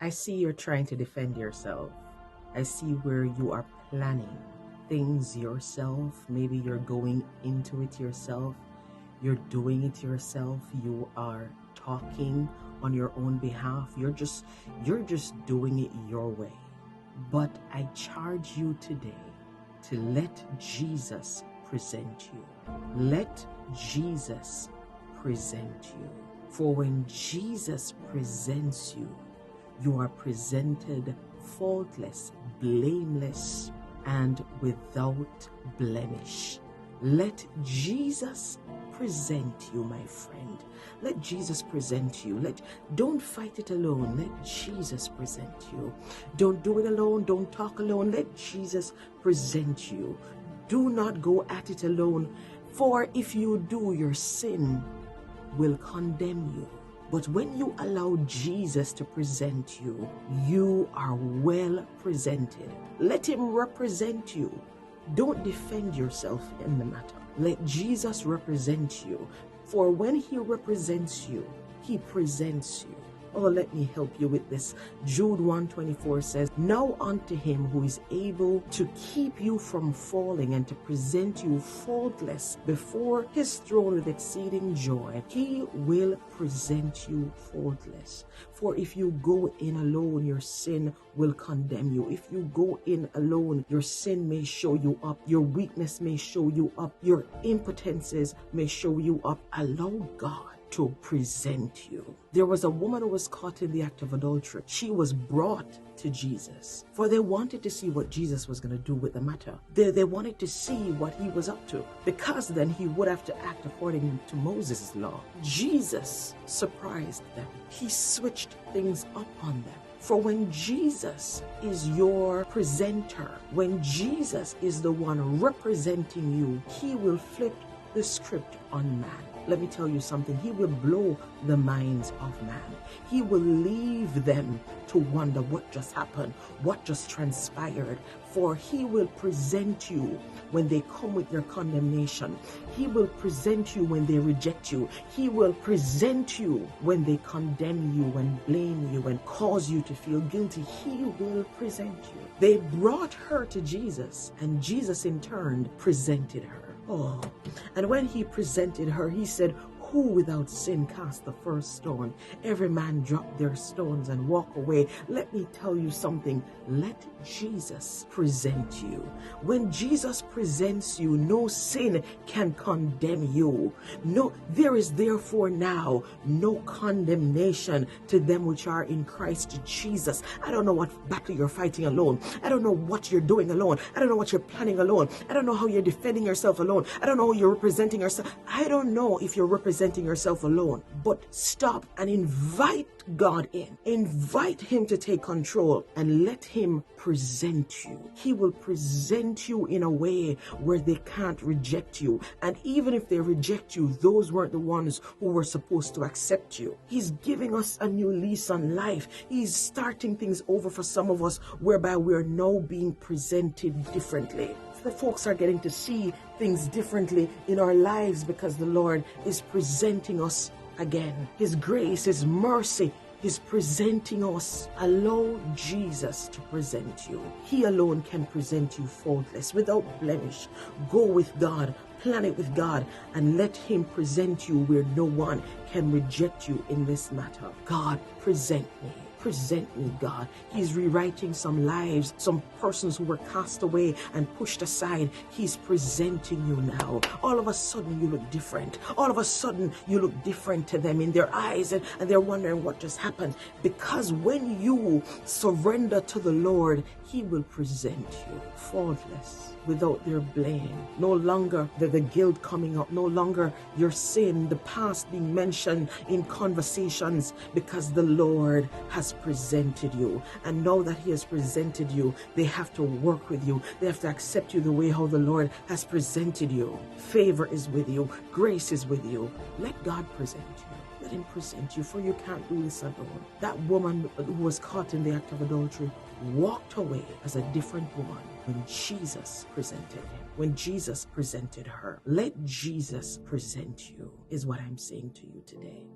I see you're trying to defend yourself. I see where you are planning things yourself. Maybe you're going into it yourself. You're doing it yourself. You are talking on your own behalf. You're just doing it your way. But I charge you today to let Jesus present you. Let Jesus present you. For when Jesus presents you, you are presented faultless, blameless, and without blemish. Let Jesus present you, my friend. Let Jesus present you. Don't fight it alone. Let Jesus present you. Don't do it alone. Don't talk alone. Let Jesus present you. Do not go at it alone, for if you do, your sin will condemn you. But when you allow Jesus to present you, you are well presented. Let him represent you. Don't defend yourself in the matter. Let Jesus represent you. For when he represents you, he presents you. Oh, let me help you with this. Jude 1:24 says, "Now unto him who is able to keep you from falling and to present you faultless before his throne with exceeding joy, he will present you faultless." For if you go in alone, your sin will condemn you. If you go in alone, your sin may show you up. Your weakness may show you up. Your impotences may show you up. Allow God to present you. There was a woman who was caught in the act of adultery. She was brought to Jesus, for they wanted to see what Jesus was going to do with the matter. They wanted to see what he was up to, because then he would have to act according to Moses' law. Jesus surprised them. He switched things up on them. For when Jesus is your presenter, when Jesus is the one representing you, he will flip the script on man. Let me tell you something. He will blow the minds of man. He will leave them to wonder what just happened, what just transpired. For he will present you when they come with their condemnation. He will present you when they reject you. He will present you when they condemn you and blame you and cause you to feel guilty. He will present you. They brought her to Jesus, and Jesus in turn presented her. Oh, and when he presented her, he said, "Who without sin cast the first stone?" Every man dropped their stones and walk away. Let me tell you something. Let Jesus present you. When Jesus presents you, no sin can condemn you. No, there is therefore now no condemnation to them which are in Christ Jesus. I don't know what battle you're fighting alone. I don't know what you're doing alone. I don't know what you're planning alone. I don't know how you're defending yourself alone. I don't know how you're representing yourself. I don't know if you're representing yourself alone. But stop and invite God in. Invite him to take control and let him present you. He will present you in a way where they can't reject you. And even if they reject you, those weren't the ones who were supposed to accept you. He's giving us a new lease on life. He's starting things over for some of us, whereby we're now being presented differently. The folks are getting to see things differently in our lives because the Lord is presenting us again. His grace, his mercy is presenting us. Allow Jesus to present you. He alone can present you faultless, without blemish. Go with God, plan it with God, and let him present you where no one can reject you in this matter. God, present me. Present me, God. He's rewriting some lives, some persons who were cast away and pushed aside. He's presenting you now. All of a sudden, you look different. All of a sudden, you look different to them in their eyes, and they're wondering what just happened. Because when you surrender to the Lord, he will present you faultless, without their blame. No longer the guilt coming up, no longer your sin, the past being mentioned in conversations, because the Lord has presented you. And now that he has presented you, they have to work with you. They have to accept you the way how the Lord has presented you. Favor is with you. Grace is with you. Let God present you. Let him present you, for you can't do this alone. That woman who was caught in the act of adultery walked away as a different woman when Jesus presented him, when Jesus presented her. Let Jesus present you, is what I'm saying to you today.